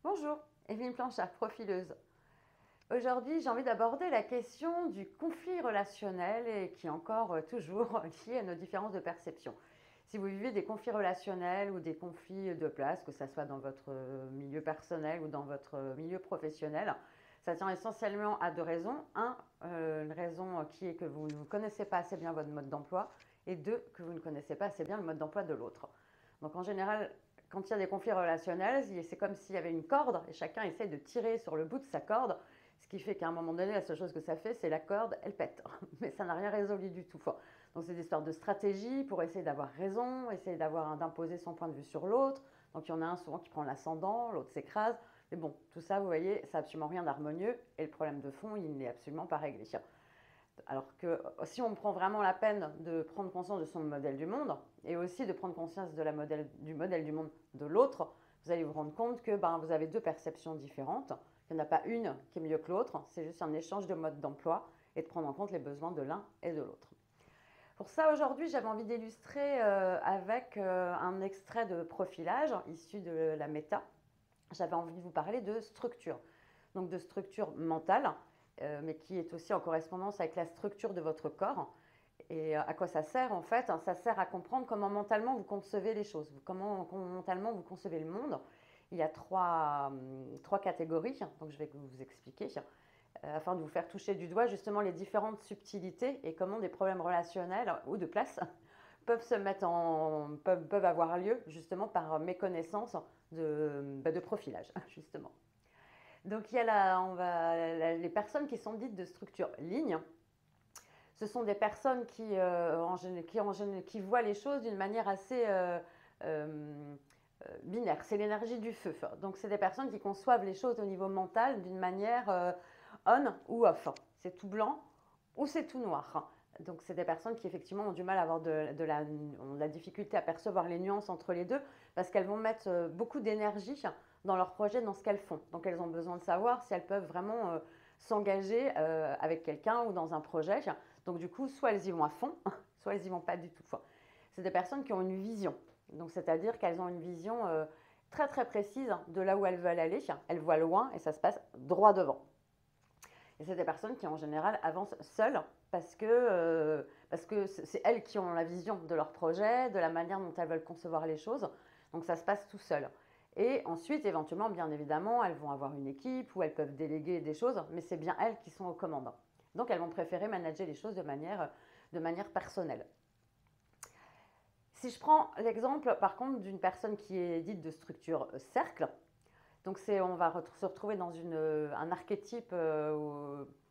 Bonjour, Evelyne Planchat, profileuse. Aujourd'hui, j'ai envie d'aborder la question du conflit relationnel et qui est encore toujours lié à nos différences de perception. Si vous vivez des conflits relationnels ou des conflits de place, que ce soit dans votre milieu personnel ou dans votre milieu professionnel, ça tient essentiellement à deux raisons. Un, une raison qui est que vous ne connaissez pas assez bien votre mode d'emploi et deux, que vous ne connaissez pas assez bien le mode d'emploi de l'autre. Donc en général, quand il y a des conflits relationnels, c'est comme s'il y avait une corde et chacun essaie de tirer sur le bout de sa corde, ce qui fait qu'à un moment donné, la seule chose que ça fait, c'est la corde, elle pète. Mais ça n'a rien résolu du tout. Donc c'est des histoires de stratégie pour essayer d'avoir raison, essayer d'imposer son point de vue sur l'autre. Donc il y en a un souvent qui prend l'ascendant, l'autre s'écrase. Mais bon, tout ça, vous voyez, ça n'a absolument rien d'harmonieux et le problème de fond, il n'est absolument pas réglé. Alors que si on prend vraiment la peine de prendre conscience de son modèle du monde et aussi de prendre conscience du modèle du monde de l'autre, vous allez vous rendre compte que vous avez deux perceptions différentes, qu'il n'y en a pas une qui est mieux que l'autre, c'est juste un échange de mode d'emploi et de prendre en compte les besoins de l'un et de l'autre. Pour ça, aujourd'hui, j'avais envie d'illustrer avec un extrait de profilage issu de la méta. J'avais envie de vous parler de structure, donc de structure mentale, mais qui est aussi en correspondance avec la structure de votre corps. Et à quoi ça sert en fait? Ça sert à comprendre comment mentalement vous concevez les choses, comment mentalement vous concevez le monde. Il y a trois catégories, donc je vais vous expliquer, afin de vous faire toucher du doigt justement les différentes subtilités et comment des problèmes relationnels ou de place peuvent avoir lieu justement par méconnaissance de profilage, justement. Donc il y a les personnes qui sont dites de structure ligne. Ce sont des personnes qui voient les choses d'une manière assez euh, binaire. C'est l'énergie du feu. Donc c'est des personnes qui conçoivent les choses au niveau mental d'une manière on ou off. C'est tout blanc ou c'est tout noir. Donc c'est des personnes qui effectivement ont du mal à avoir ont de la difficulté à percevoir les nuances entre les deux parce qu'elles vont mettre beaucoup d'énergie dans leur projet, dans ce qu'elles font. Donc elles ont besoin de savoir si elles peuvent vraiment s'engager avec quelqu'un ou dans un projet. Donc du coup, soit elles y vont à fond, soit elles y vont pas du tout. C'est des personnes qui ont une vision. Donc c'est-à-dire qu'elles ont une vision très très précise de là où elles veulent aller. Elles voient loin et ça se passe droit devant. Et c'est des personnes qui en général avancent seules parce que c'est elles qui ont la vision de leur projet, de la manière dont elles veulent concevoir les choses. Donc ça se passe tout seul. Et ensuite, éventuellement, bien évidemment, elles vont avoir une équipe où elles peuvent déléguer des choses, mais c'est bien elles qui sont aux commandes. Donc elles vont préférer manager les choses de manière personnelle. Si je prends l'exemple, par contre, d'une personne qui est dite de structure cercle, donc on va se retrouver dans un archétype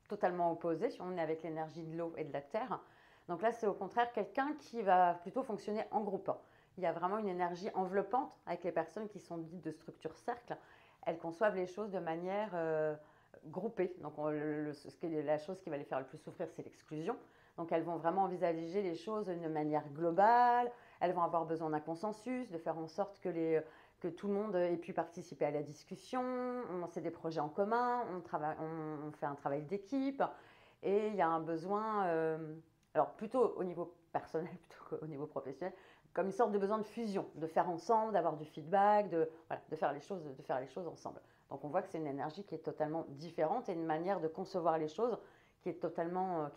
totalement opposé. On est avec l'énergie de l'eau et de la terre. Donc là, c'est au contraire quelqu'un qui va plutôt fonctionner en groupe. Il y a vraiment une énergie enveloppante avec les personnes qui sont dites de structure cercle. Elles conçoivent les choses de manière groupée. Donc la chose qui va les faire le plus souffrir, c'est l'exclusion. Donc elles vont vraiment envisager les choses d'une manière globale. Elles vont avoir besoin d'un consensus, de faire en sorte que tout le monde ait pu participer à la discussion. C'est des projets en commun, on fait un travail d'équipe et il y a un besoin, alors plutôt au niveau personnel plutôt qu'au niveau professionnel, comme une sorte de besoin de fusion, de faire ensemble, d'avoir du feedback, voilà, de faire les choses ensemble. Donc on voit que c'est une énergie qui est totalement différente et une manière de concevoir les choses qui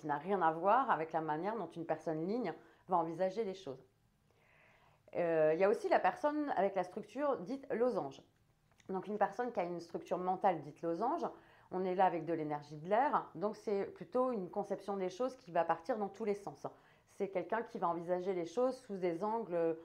n'a rien à voir avec la manière dont une personne ligne va envisager les choses. Il y a aussi la personne avec la structure dite losange. Donc une personne qui a une structure mentale dite losange, on est là avec de l'énergie de l'air, donc c'est plutôt une conception des choses qui va partir dans tous les sens. C'est quelqu'un qui va envisager les choses sous des angles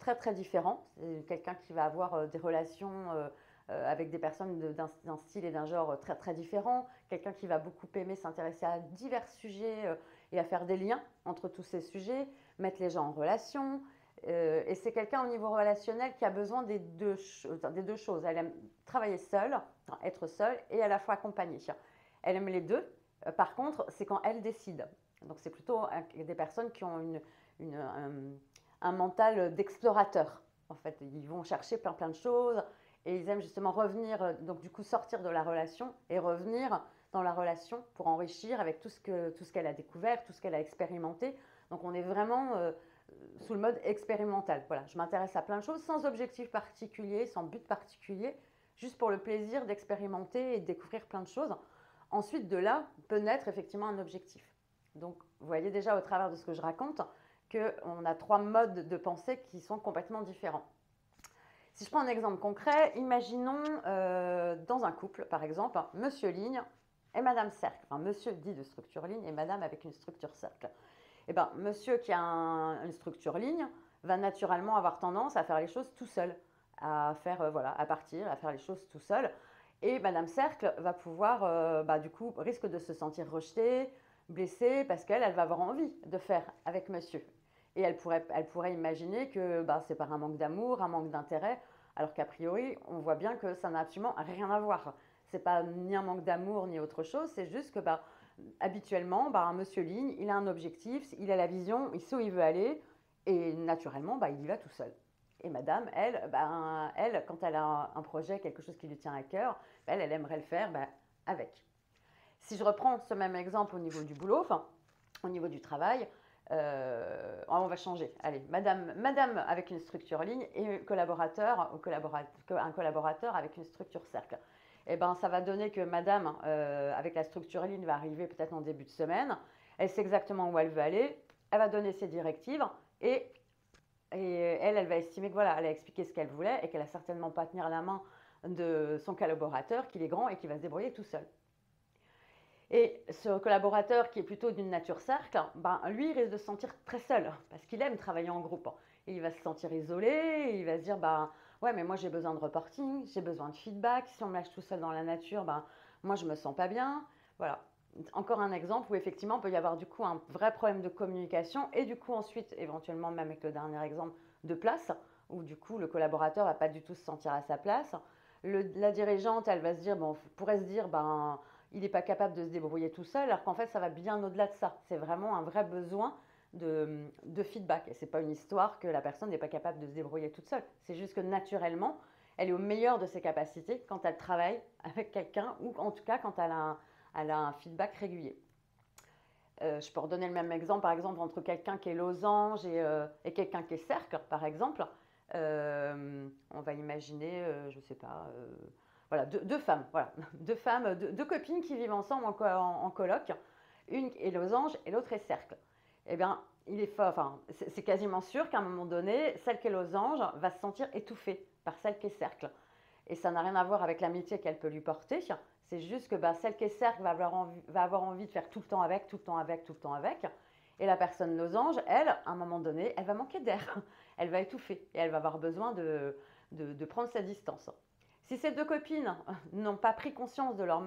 très très différents. C'est quelqu'un qui va avoir des relations avec des personnes d'un style et d'un genre très très différents. Quelqu'un qui va beaucoup aimer s'intéresser à divers sujets et à faire des liens entre tous ces sujets, mettre les gens en relation. Et c'est quelqu'un au niveau relationnel qui a besoin des deux choses. Elle aime travailler seule, être seule et à la fois accompagnée. Elle aime les deux. Par contre, c'est quand elle décide. Donc c'est plutôt des personnes qui ont un mental d'explorateur. En fait, ils vont chercher plein de choses et ils aiment justement revenir, donc du coup sortir de la relation et revenir dans la relation pour enrichir avec tout ce qu'elle a découvert, tout ce qu'elle a expérimenté. Donc on est vraiment sous le mode expérimental. Voilà, je m'intéresse à plein de choses sans objectif particulier, sans but particulier, juste pour le plaisir d'expérimenter et de découvrir plein de choses. Ensuite, de là, peut naître effectivement un objectif. Donc, vous voyez déjà au travers de ce que je raconte qu'on a 3 modes de pensée qui sont complètement différents. Si je prends un exemple concret, imaginons dans un couple, par exemple, Monsieur Ligne et Madame Cercle. Enfin, Monsieur dit de structure ligne et Madame avec une structure cercle. Eh bien, Monsieur qui a une structure ligne va naturellement avoir tendance à faire les choses tout seul, à faire, voilà, à partir, à faire les choses tout seul. Et Madame Cercle va pouvoir, du coup, risque de se sentir rejetée, blessée, parce qu'elle va avoir envie de faire avec Monsieur. Et elle pourrait imaginer que c'est par un manque d'amour, un manque d'intérêt, alors qu'a priori, on voit bien que ça n'a absolument rien à voir. C'est pas ni un manque d'amour ni autre chose, c'est juste que habituellement, un monsieur Ligne, il a un objectif, il a la vision, il sait où il veut aller, et naturellement, il y va tout seul. Et madame, elle, quand elle a un projet, quelque chose qui lui tient à cœur, elle aimerait le faire avec. Si je reprends ce même exemple au niveau du boulot, enfin, au niveau du travail, on va changer. Allez, madame avec une structure ligne et un collaborateur avec une structure cercle. Eh ben, ça va donner que madame avec la structure ligne va arriver peut-être en début de semaine. Elle sait exactement où elle veut aller. Elle va donner ses directives et elle va estimer que voilà, elle a expliqué ce qu'elle voulait et qu'elle n'a certainement pas à tenir la main de son collaborateur, qu'il est grand et qui va se débrouiller tout seul. Et ce collaborateur qui est plutôt d'une nature cercle, lui, il risque de se sentir très seul parce qu'il aime travailler en groupe. Et il va se sentir isolé, et il va se dire ouais, mais moi j'ai besoin de reporting, j'ai besoin de feedback. Si on me lâche tout seul dans la nature, moi je me sens pas bien. Voilà. Encore un exemple où effectivement il peut y avoir du coup un vrai problème de communication et du coup ensuite, éventuellement même avec le dernier exemple, de place, où du coup le collaborateur va pas du tout se sentir à sa place. La dirigeante, elle va se dire, pourrait se dire, il n'est pas capable de se débrouiller tout seul, alors qu'en fait, ça va bien au-delà de ça. C'est vraiment un vrai besoin de feedback. Et ce n'est pas une histoire que la personne n'est pas capable de se débrouiller toute seule. C'est juste que naturellement, elle est au meilleur de ses capacités quand elle travaille avec quelqu'un ou en tout cas quand elle a un feedback régulier. Je peux redonner le même exemple, par exemple, entre quelqu'un qui est losange et quelqu'un qui est cercle, par exemple. On va imaginer, je ne sais pas, voilà, deux femmes, voilà, deux copines qui vivent ensemble en coloc. Une est losange et l'autre est cercle. Eh bien, c'est quasiment sûr qu'à un moment donné, celle qui est losange va se sentir étouffée par celle qui est cercle. Et ça n'a rien à voir avec l'amitié qu'elle peut lui porter. C'est juste que celle qui est cercle va avoir envie de faire tout le temps avec, tout le temps avec, tout le temps avec. Et la personne losange, elle, à un moment donné, elle va manquer d'air. Elle va étouffer et elle va avoir besoin de prendre sa distance. Si ces deux copines n'ont pas pris conscience de leur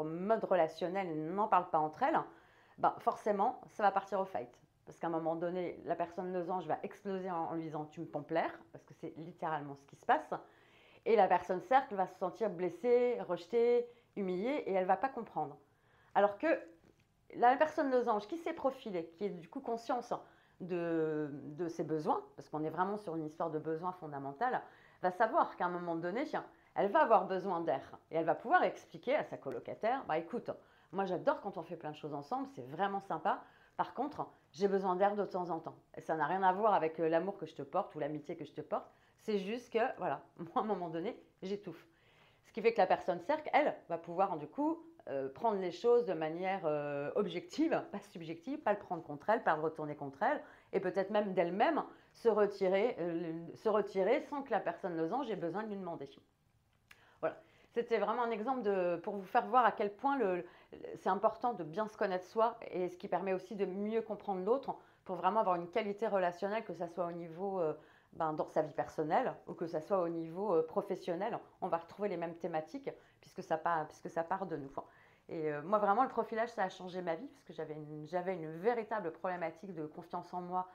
mode relationnel et n'en parlent pas entre elles, forcément, ça va partir au fight. Parce qu'à un moment donné, la personne losange va exploser en lui disant « tu me pompes l'air », parce que c'est littéralement ce qui se passe. Et la personne cercle va se sentir blessée, rejetée, humiliée, et elle ne va pas comprendre. Alors que la personne losange qui s'est profilée, qui est du coup conscience de ses besoins, parce qu'on est vraiment sur une histoire de besoins fondamentales, va savoir qu'à un moment donné, elle va avoir besoin d'air. Et elle va pouvoir expliquer à sa colocataire, écoute, moi j'adore quand on fait plein de choses ensemble, c'est vraiment sympa. Par contre, j'ai besoin d'air de temps en temps. Et ça n'a rien à voir avec l'amour que je te porte ou l'amitié que je te porte. C'est juste que, voilà, moi à un moment donné, j'étouffe. Ce qui fait que la personne cercle, elle, va pouvoir du coup prendre les choses de manière objective, pas subjective, pas le prendre contre elle, pas le retourner contre elle, et peut-être même d'elle-même se retirer sans que la personne losange ait besoin de lui demander. Voilà. C'était vraiment un exemple pour vous faire voir à quel point c'est important de bien se connaître soi et ce qui permet aussi de mieux comprendre l'autre pour vraiment avoir une qualité relationnelle, que ce soit au niveau dans sa vie personnelle ou que ce soit au niveau professionnel. On va retrouver les mêmes thématiques puisque ça part de nous. Et moi, vraiment, le profilage, ça a changé ma vie parce que j'avais une véritable problématique de confiance en moi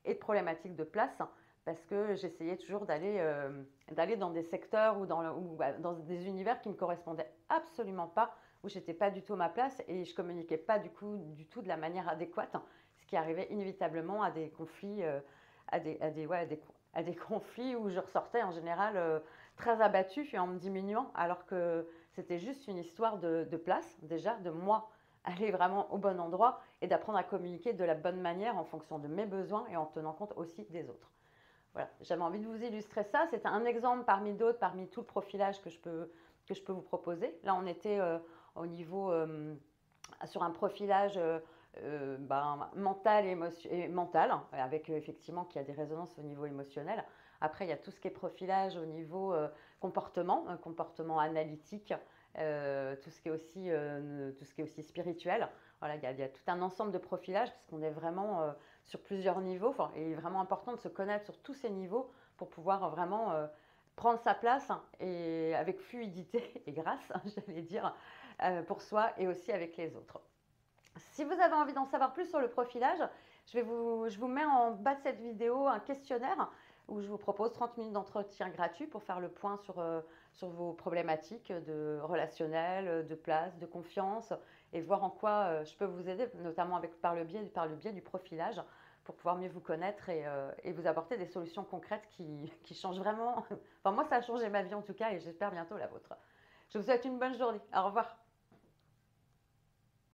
et de problématique de place parce que j'essayais toujours d'aller dans des secteurs ou dans des univers qui ne me correspondaient absolument pas, où je n'étais pas du tout à ma place et je ne communiquais pas du tout de la manière adéquate, ce qui arrivait inévitablement à des conflits, à des conflits où je ressortais en général très abattue et en me diminuant, alors que c'était juste une histoire de place, déjà, de moi aller vraiment au bon endroit et d'apprendre à communiquer de la bonne manière en fonction de mes besoins et en tenant compte aussi des autres. Voilà, j'avais envie de vous illustrer ça. C'est un exemple parmi d'autres, parmi tout le profilage que je peux vous proposer. Là, on était au niveau sur un profilage mental et mental, avec effectivement qu'il y a des résonances au niveau émotionnel. Après, il y a tout ce qui est profilage au niveau comportement analytique, tout ce qui est aussi spirituel. Voilà, il y a tout un ensemble de profilage parce qu'on est vraiment sur plusieurs niveaux. Enfin, et il est vraiment important de se connaître sur tous ces niveaux pour pouvoir vraiment prendre sa place, hein, et avec fluidité et grâce, hein, j'allais dire, pour soi et aussi avec les autres. Si vous avez envie d'en savoir plus sur le profilage, je vous mets en bas de cette vidéo un questionnaire où je vous propose 30 minutes d'entretien gratuit pour faire le point sur vos problématiques de relationnel, de place, de confiance et voir en quoi je peux vous aider, notamment par le biais du profilage pour pouvoir mieux vous connaître et vous apporter des solutions concrètes qui changent vraiment. Enfin, moi, ça a changé ma vie en tout cas et j'espère bientôt la vôtre. Je vous souhaite une bonne journée. Au revoir.